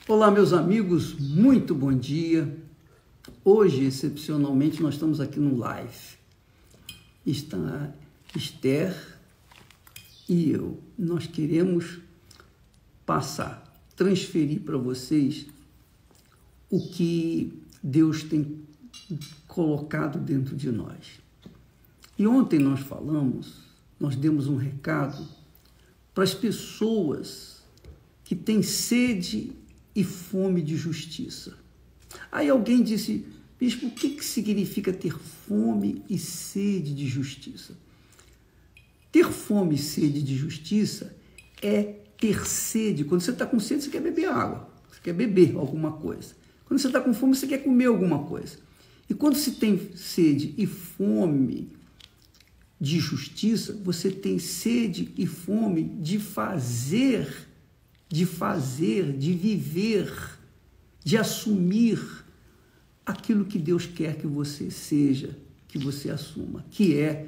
Olá, meus amigos, muito bom dia. Hoje, excepcionalmente, nós estamos aqui no live. Está Esther e eu. Nós queremos transferir para vocês o que Deus tem colocado dentro de nós. E ontem nós demos um recado para as pessoas que têm sede e fome de justiça. Aí alguém disse: bispo, o que significa ter fome e sede de justiça? Ter fome e sede de justiça é ter sede. Quando você está com sede, você quer beber água, você quer beber alguma coisa. Quando você está com fome, você quer comer alguma coisa. E quando se tem sede e fome de justiça, você tem sede e fome de fazer, de viver, de assumir aquilo que Deus quer que você seja, que você assuma, que é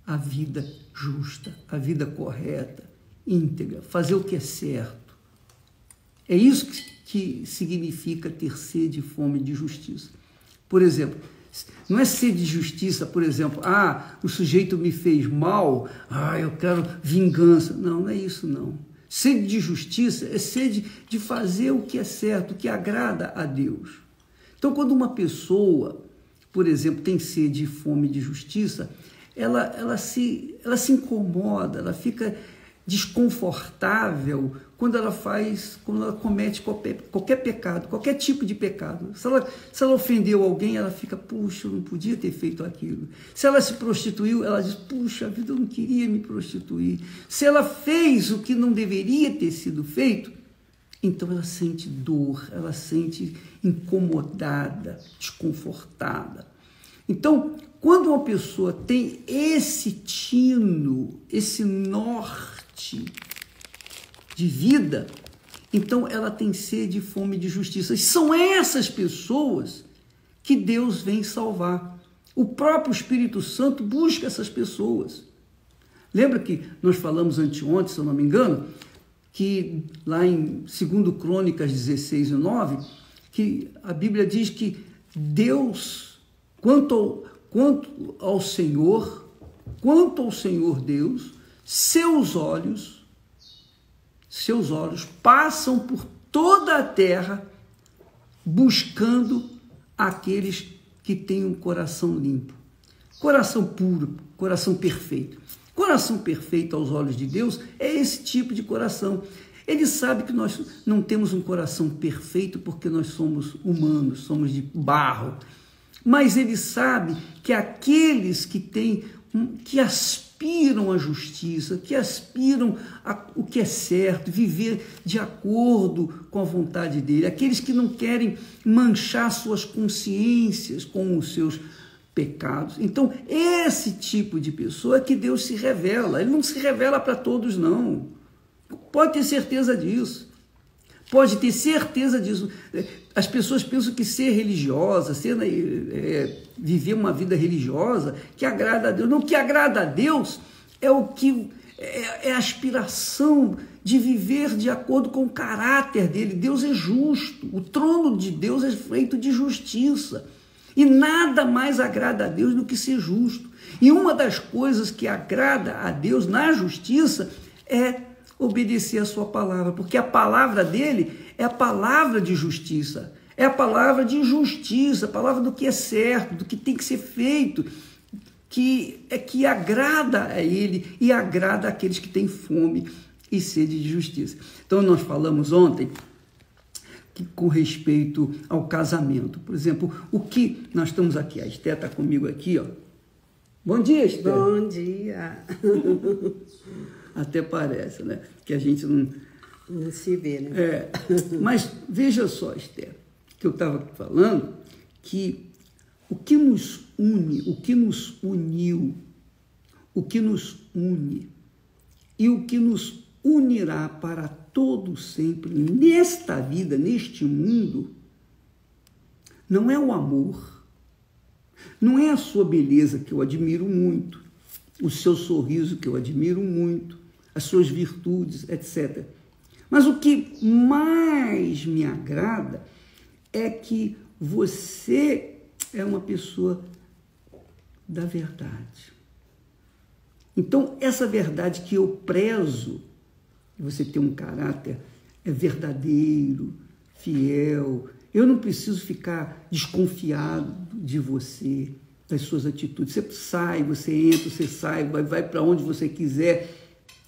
a vida justa, a vida correta, íntegra, fazer o que é certo. É isso que significa ter sede e fome de justiça. Por exemplo, não é sede de justiça, por exemplo, o sujeito me fez mal, eu quero vingança. Não é isso, não. Sede de justiça é sede de fazer o que é certo, o que agrada a Deus. Então, quando uma pessoa, por exemplo, tem sede e fome de justiça, ela se incomoda, ela fica desconfortável quando ela comete qualquer pecado, qualquer tipo de pecado. Se ela ofendeu alguém, ela fica: puxa, eu não podia ter feito aquilo. Se ela se prostituiu, ela diz: puxa vida, eu não queria me prostituir. Se ela fez o que não deveria ter sido feito, então ela sente dor, ela sente incomodada, desconfortada. Então, quando uma pessoa tem esse tino, esse norte de vida, então ela tem sede e fome de justiça. E são essas pessoas que Deus vem salvar. O próprio Espírito Santo busca essas pessoas. Lembra que nós falamos anteontem, se eu não me engano, que lá em 2 Crônicas 16:9, que a Bíblia diz que Deus, quanto ao Senhor Deus, seus olhos passam por toda a terra buscando aqueles que têm um coração limpo, coração puro, coração perfeito. Coração perfeito aos olhos de Deus é esse tipo de coração. Ele sabe que nós não temos um coração perfeito porque nós somos humanos, somos de barro. Mas ele sabe que aqueles que aspiram à justiça, que aspiram o que é certo, viver de acordo com a vontade dele, aqueles que não querem manchar suas consciências com os seus pecados. Então, esse tipo de pessoa é que Deus se revela. Ele não se revela para todos, não. Pode ter certeza disso. Pode ter certeza disso. As pessoas pensam que ser religiosa, viver uma vida religiosa, que agrada a Deus. Não, o que agrada a Deus é a aspiração de viver de acordo com o caráter dele. Deus é justo. O trono de Deus é feito de justiça. E nada mais agrada a Deus do que ser justo. E uma das coisas que agrada a Deus na justiça é obedecer a sua palavra, porque a palavra dele é a palavra de justiça, é a palavra de justiça, a palavra do que é certo, do que tem que ser feito, que agrada a ele e agrada àqueles que têm fome e sede de justiça. Então nós falamos ontem com respeito ao casamento. Por exemplo, o que nós estamos aqui, a Esther está comigo aqui, ó. Bom dia, Esther. Bom dia. Até parece, né? Que a gente não se vê, né? Mas veja só, Esther, que eu estava falando que o que nos une, o que nos uniu, o que nos une e o que nos unirá para todo sempre nesta vida, neste mundo, não é o amor, não é a sua beleza, que eu admiro muito, o seu sorriso, que eu admiro muito, as suas virtudes, etc. Mas o que mais mais me agrada é que você é uma pessoa da verdade. Então, essa verdade que eu prezo, você tem um caráter verdadeiro, fiel, eu não preciso ficar desconfiado de você, das suas atitudes. Você sai, você entra, você sai, vai para onde você quiser,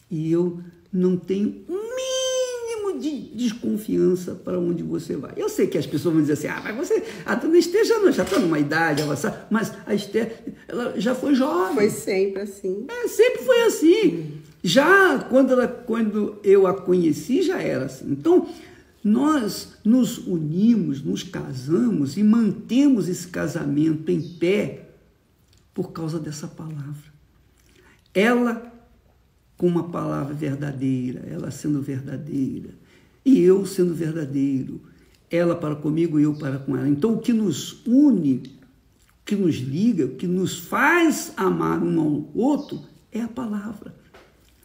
e eu não tenho mínimo de desconfiança para onde você vai. Eu sei que as pessoas vão dizer assim, mas você, a dona Esther já está numa idade avançada, mas a Esther, ela já foi jovem. Foi sempre assim. Sempre foi assim. Já quando eu a conheci, já era assim. Então, nós nos unimos, nos casamos e mantemos esse casamento em pé por causa dessa palavra. Ela com uma palavra verdadeira, ela sendo verdadeira, e eu sendo verdadeiro, ela para comigo e eu para com ela. Então, o que nos une, o que nos liga, o que nos faz amar um ao outro é a palavra.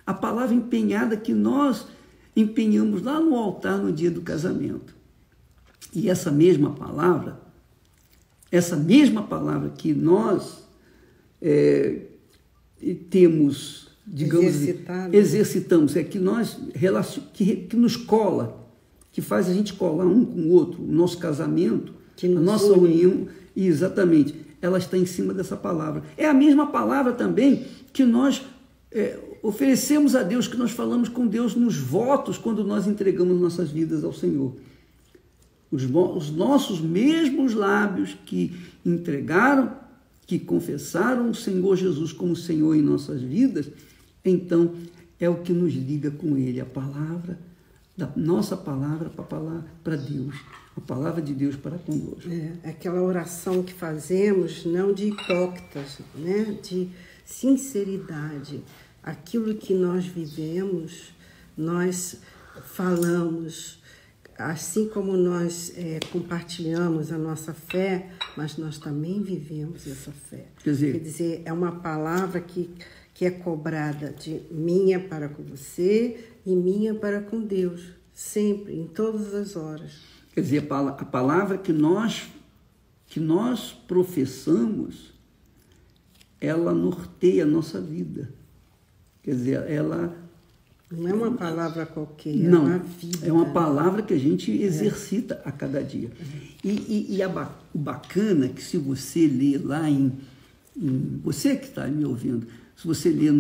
A palavra empenhada que nós empenhamos lá no altar no dia do casamento. E essa mesma palavra que nós temos, digamos, exercitamos, que nós que nos cola, que faz a gente colar um com o outro, o nosso casamento, a nossa união, exatamente, ela está em cima dessa palavra. É a mesma palavra também que nós oferecemos a Deus, que nós falamos com Deus nos votos quando nós entregamos nossas vidas ao Senhor. Os nossos mesmos lábios que entregaram, que confessaram o Senhor Jesus como Senhor em nossas vidas, então é o que nos liga com Ele, a palavra, da nossa palavra para Deus, a palavra de Deus para conosco. Aquela oração que fazemos, não de hipócritas, né? De sinceridade. Aquilo que nós vivemos, nós falamos, assim como nós compartilhamos a nossa fé, mas nós também vivemos essa fé. Quer dizer, é uma palavra que é cobrada de minha para com você e minha para com Deus, sempre, em todas as horas. Quer dizer, a palavra que nós professamos, ela norteia a nossa vida. Quer dizer, ela... Não é uma palavra qualquer, não, é uma vida. É uma palavra que a gente exercita a cada dia. E o bacana é que se você ler lá você que está me ouvindo, se você ler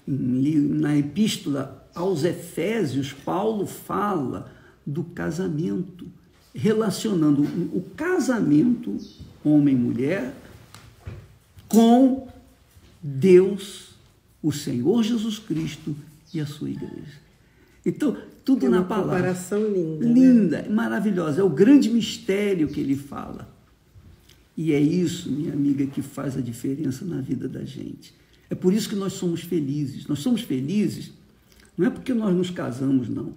na epístola aos Efésios, Paulo fala do casamento, relacionando o casamento, homem e mulher, com Deus, o Senhor Jesus Cristo e a sua igreja. Então, tudo na palavra. É uma comparação linda. Linda, né? Maravilhosa. É o grande mistério que ele fala. E é isso, minha amiga, que faz a diferença na vida da gente. É por isso que nós somos felizes. Nós somos felizes, não é porque nós nos casamos, não.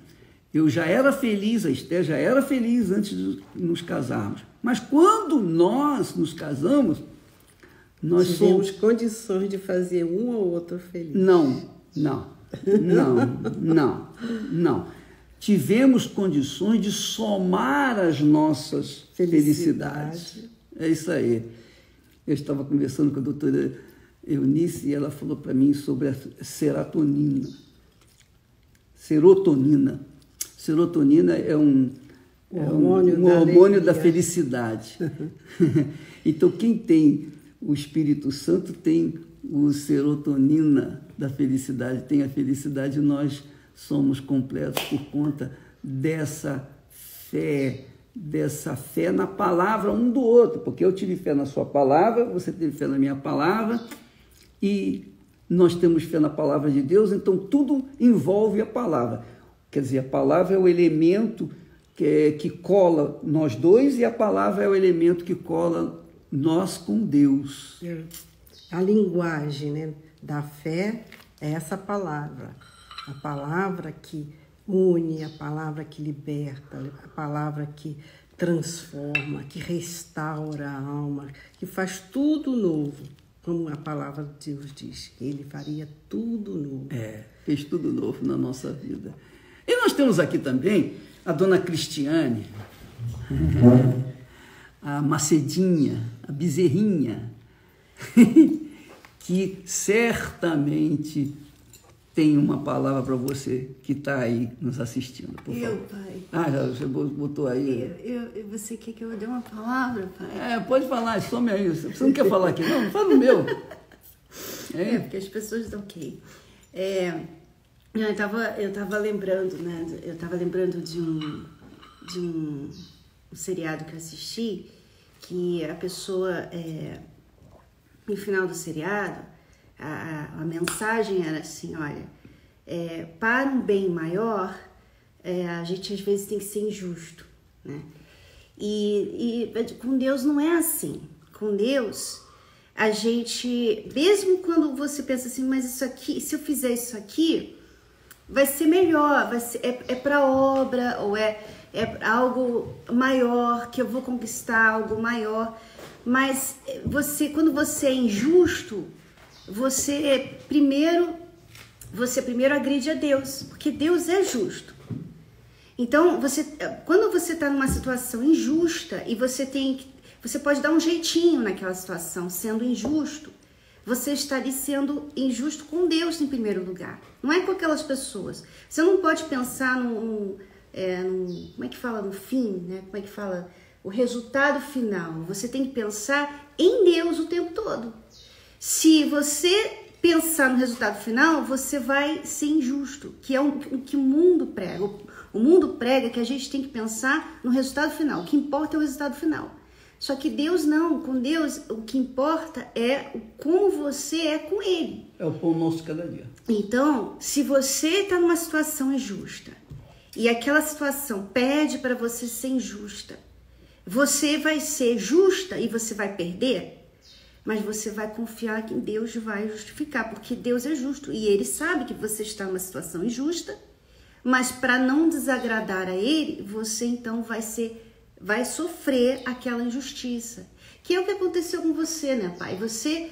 Eu já era feliz, a Esther já era feliz antes de nos casarmos. Mas quando nós nos casamos, nós tivemos condições de fazer um ou outro feliz. Não. Tivemos condições de somar as nossas felicidades. É isso aí. Eu estava conversando com a doutora Eunice e ela falou para mim sobre a serotonina. Serotonina é um hormônio da felicidade. Então, quem tem o Espírito Santo tem o serotonina da felicidade, tem a felicidade, e nós somos completos por conta dessa fé na palavra um do outro, porque eu tive fé na sua palavra, você teve fé na minha palavra, e nós temos fé na palavra de Deus, então tudo envolve a palavra. Quer dizer, a palavra é o elemento que cola nós dois, e a palavra é o elemento que cola nós com Deus. A linguagem, né, da fé é essa palavra. A palavra que une, a palavra que liberta, a palavra que transforma, que restaura a alma, que faz tudo novo. Como a palavra de Deus diz, que Ele faria tudo novo. Fez tudo novo na nossa vida. E nós temos aqui também a dona Cristiane. a Macedinha, a Bezerrinha, que certamente tem uma palavra para você que está aí nos assistindo, por favor. Pai. Já você botou aí. Você quer que eu dê uma palavra, pai? Pode falar, some aí. Você não quer falar aqui, não? Fala no meu. Porque as pessoas estão ok. Eu tava lembrando, né? Eu tava lembrando de um seriado que eu assisti, que a pessoa, no final do seriado, a mensagem era assim, olha, para um bem maior, a gente às vezes tem que ser injusto, né? E com Deus não é assim. Com Deus, a gente, mesmo quando você pensa assim, mas isso aqui, se eu fizer isso aqui, vai ser melhor, é para obra, ou é algo maior, que eu vou conquistar algo maior. Mas quando você é injusto, você primeiro agride a Deus, porque Deus é justo. Então, quando você está numa situação injusta e você pode dar um jeitinho naquela situação, sendo injusto, você estaria sendo injusto com Deus em primeiro lugar, não é com aquelas pessoas. Você não pode pensar como é que fala no fim, né? Como é que fala o resultado final. Você tem que pensar em Deus o tempo todo. Se você pensar no resultado final, você vai ser injusto, que é o que o mundo prega. O mundo prega que a gente tem que pensar no resultado final. O que importa é o resultado final. Só que Deus não. Com Deus, o que importa é como você é com Ele. É o pão nosso de cada dia. Então, se você está numa situação injusta e aquela situação pede para você ser injusta, você vai ser justa e você vai perder, mas você vai confiar que Deus vai justificar, porque Deus é justo e Ele sabe que você está numa situação injusta, mas para não desagradar a Ele, você então vai sofrer aquela injustiça, que é o que aconteceu com você, né, pai? Você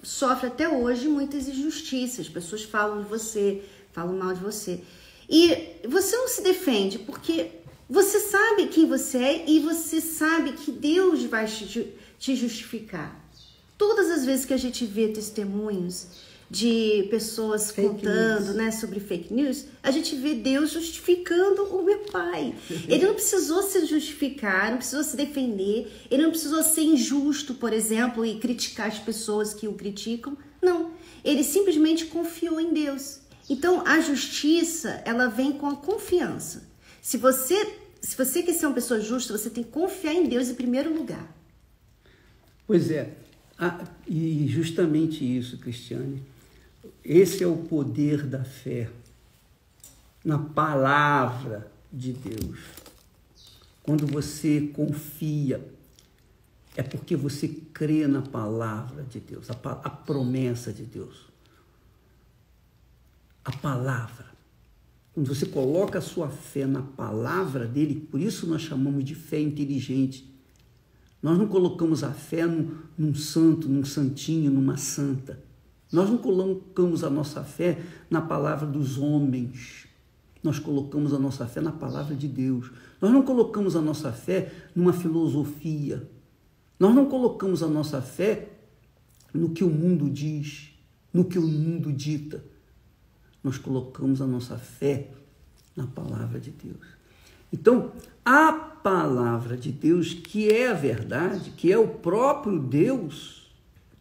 sofre até hoje muitas injustiças, pessoas falam de você, falam mal de você, e você não se defende, porque você sabe quem você é e você sabe que Deus vai te justificar. Todas as vezes que a gente vê testemunhos de pessoas contando, né, sobre fake news, a gente vê Deus justificando o meu pai. Ele não precisou se justificar, não precisou se defender, ele não precisou ser injusto, por exemplo, e criticar as pessoas que o criticam. Não, ele simplesmente confiou em Deus. Então, a justiça, ela vem com a confiança. Se você quer ser uma pessoa justa, você tem que confiar em Deus em primeiro lugar. Pois é. E justamente isso, Cristiane, esse é o poder da fé na palavra de Deus. Quando você confia, é porque você crê na palavra de Deus, a promessa de Deus. A palavra. Quando você coloca a sua fé na palavra dele, por isso nós chamamos de fé inteligente. Nós não colocamos a fé num santo, num santinho, numa santa. Nós não colocamos a nossa fé na palavra dos homens. Nós colocamos a nossa fé na palavra de Deus. Nós não colocamos a nossa fé numa filosofia. Nós não colocamos a nossa fé no que o mundo diz, no que o mundo dita. Nós colocamos a nossa fé na palavra de Deus. Então, a palavra de Deus, que é a verdade, que é o próprio Deus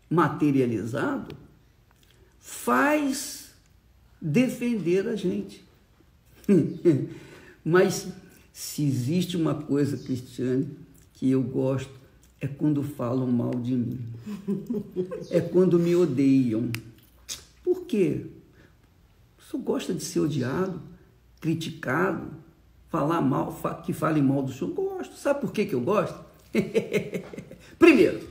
materializado, faz defender a gente. Mas se existe uma coisa, Cristiane, que eu gosto, é quando falam mal de mim. É quando me odeiam. Por quê? O senhor gosta de ser odiado, criticado, falar mal, que falem mal do senhor? Gosto. Sabe por que eu gosto? Primeiro,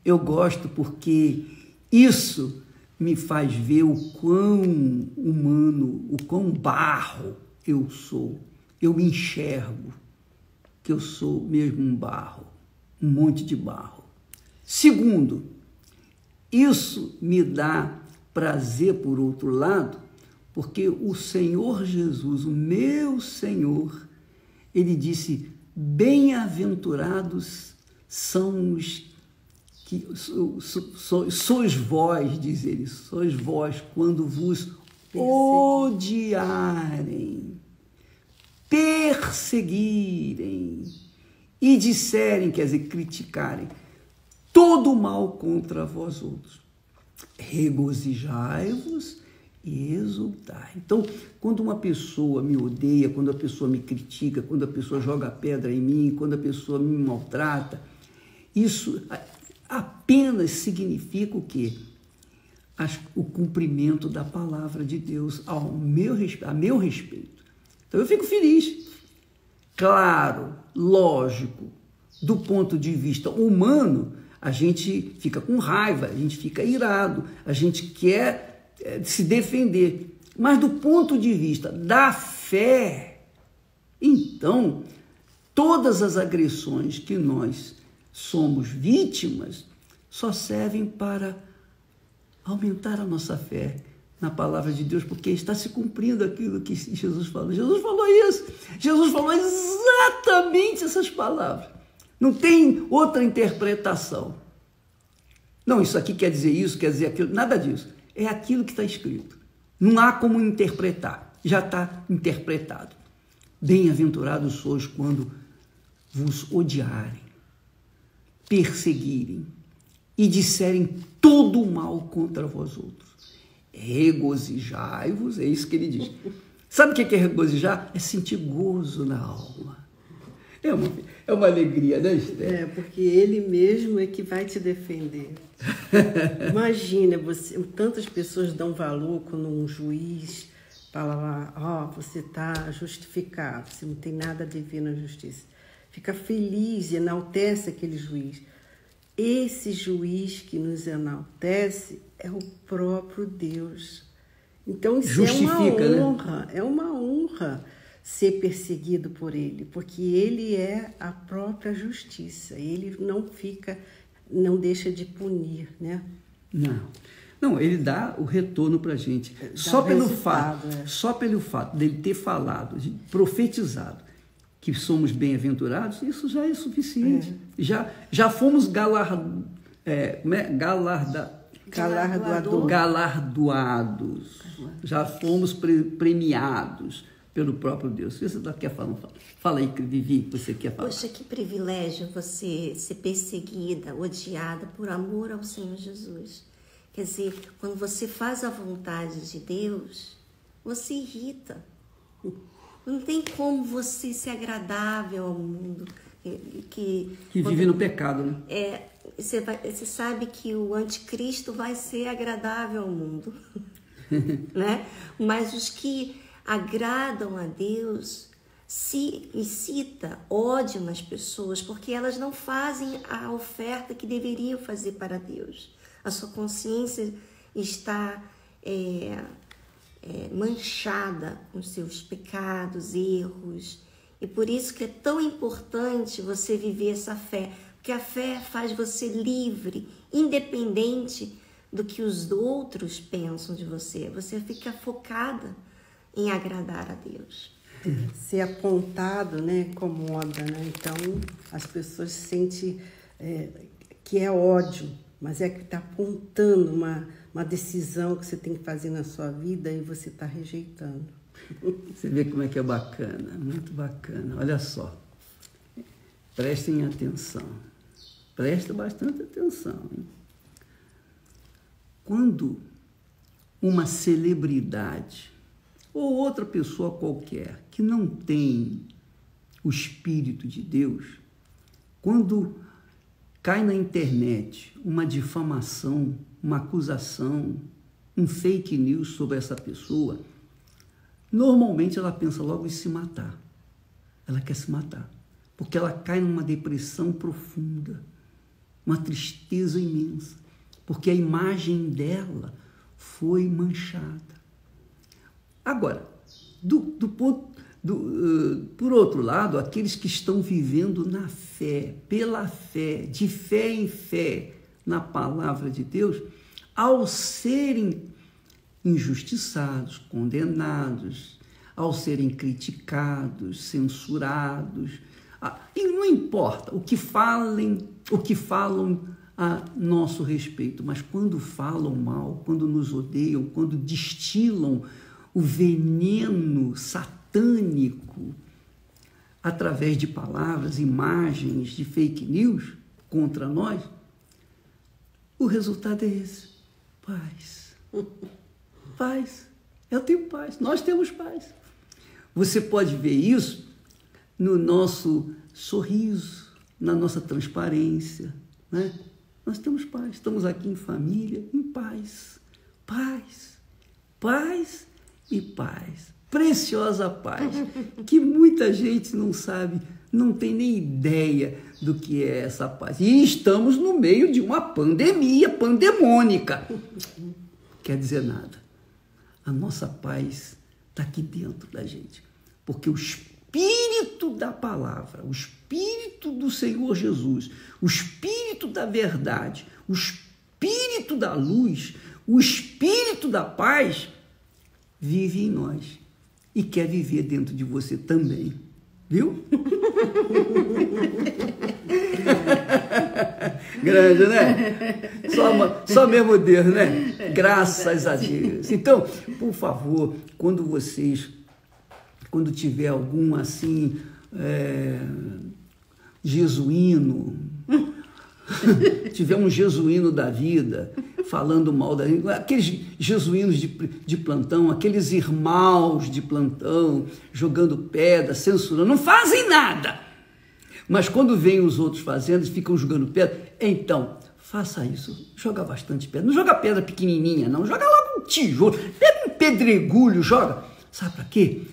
eu gosto porque isso me faz ver o quão humano, o quão barro eu sou. Eu me enxergo que eu sou mesmo um barro, um monte de barro. Segundo, isso me dá prazer, por outro lado, porque o Senhor Jesus, o meu Senhor, ele disse: bem-aventurados são os que sois vós, diz ele, sois vós quando vos odiarem, perseguirem e disserem, quer dizer, criticarem, todo o mal contra vós outros. Regozijai-vos e exultai. Então, quando uma pessoa me odeia, quando a pessoa me critica, quando a pessoa joga pedra em mim, quando a pessoa me maltrata, isso apenas significa o quê? O cumprimento da palavra de Deus a meu respeito. Então, eu fico feliz. Claro, lógico, do ponto de vista humano, a gente fica com raiva, a gente fica irado, a gente quer se defender. Mas do ponto de vista da fé, então, todas as agressões que nós somos vítimas só servem para aumentar a nossa fé na palavra de Deus, porque está se cumprindo aquilo que Jesus falou. Jesus falou isso. Jesus falou exatamente essas palavras. Não tem outra interpretação. Não, isso aqui quer dizer isso, quer dizer aquilo, nada disso. É aquilo que está escrito. Não há como interpretar, já está interpretado. Bem-aventurados sois quando vos odiarem, perseguirem e disserem todo o mal contra vós outros. Regozijai-vos, é isso que ele diz. Sabe o que é regozijar? É sentir gozo na alma. É uma alegria, né, Esther? Porque ele mesmo é que vai te defender. Imagina, tantas pessoas dão valor quando um juiz fala lá, você está justificado, você não tem nada a dever na justiça. Fica feliz e enaltece aquele juiz. Esse juiz que nos enaltece é o próprio Deus. Então isso justifica, é uma honra, né? É uma honra ser perseguido por ele, porque ele é a própria justiça, ele não deixa de punir, né? Não, ele dá o retorno para a gente. Só pelo fato dele ter falado, de profetizado, que somos bem-aventurados, isso já é suficiente. Já fomos galardoados. Já fomos premiados pelo próprio Deus. Se você quer falar, fala aí, Vivi, você quer falar. Poxa, que privilégio você ser perseguida, odiada por amor ao Senhor Jesus. Quer dizer, quando você faz a vontade de Deus, você irrita. Não tem como você ser agradável ao mundo. Que vive no pecado, né? Você sabe que o anticristo vai ser agradável ao mundo. Né? Mas os que agradam a Deus se incita ódio nas pessoas porque elas não fazem a oferta que deveriam fazer para Deus. A sua consciência está manchada com seus pecados, erros, e por isso que é tão importante você viver essa fé, porque a fé faz você livre, independente do que os outros pensam de você. Você fica focada em agradar a Deus. Ser apontado, né, incomoda, né? Então as pessoas sentem que é ódio, mas é que está apontando uma decisão que você tem que fazer na sua vida e você está rejeitando. Você vê como é que é bacana, muito bacana. Olha só, prestem atenção, presta bastante atenção, hein? Quando uma celebridade ou outra pessoa qualquer que não tem o Espírito de Deus, quando cai na internet uma difamação, uma acusação, um fake news sobre essa pessoa, normalmente ela pensa logo em se matar. Ela quer se matar, porque ela cai numa depressão profunda, uma tristeza imensa, porque a imagem dela foi manchada. Agora, por outro lado, aqueles que estão vivendo na fé, pela fé, de fé em fé, na palavra de Deus, ao serem injustiçados, condenados, ao serem criticados, censurados. E não importa o que falam a nosso respeito, mas quando falam mal, quando nos odeiam, quando destilam o veneno satânico através de palavras, imagens, de fake news contra nós, o resultado é esse: paz. Paz. Eu tenho paz. Nós temos paz. Você pode ver isso no nosso sorriso, na nossa transparência, né? Nós temos paz. Estamos aqui em família, em paz. Paz. Paz e paz. Preciosa paz, que muita gente não sabe, não tem nem ideia do que é essa paz. E estamos no meio de uma pandemia pandemônica. Quer dizer nada. A nossa paz está aqui dentro da gente, porque o Espírito da palavra, o Espírito do Senhor Jesus, o Espírito da verdade, o Espírito da luz, o Espírito da paz vive em nós e quer viver dentro de você também, viu? Grande, né? Só mesmo Deus, né? Graças a Deus. Então, por favor, quando tiver algum assim, jesuíno, tiver um jesuíno da vida falando mal da gente, aqueles jesuínos de plantão, aqueles irmãos de plantão jogando pedra, censurando, não fazem nada. Mas quando vêm os outros fazendo, eles ficam jogando pedra. Então, faça isso. Joga bastante pedra. Não joga pedra pequenininha, não. Joga logo um tijolo. Pega um pedregulho, joga. Sabe para quê?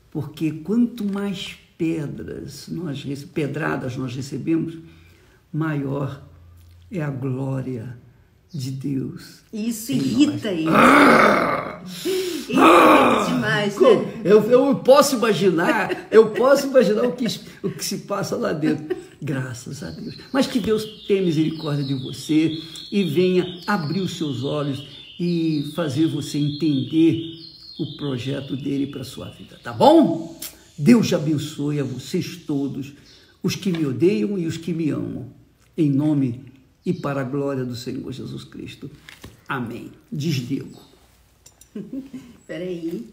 Porque quanto mais pedradas nós recebemos, maior é a glória de Deus. Isso irrita ele. Irrita demais, né? Eu posso imaginar o que se passa lá dentro. Graças a Deus. Mas que Deus tenha misericórdia de você e venha abrir os seus olhos e fazer você entender o projeto dele para a sua vida, tá bom? Deus te abençoe a vocês todos, os que me odeiam e os que me amam, em nome e para a glória do Senhor Jesus Cristo. Amém. Desligo. Espera aí.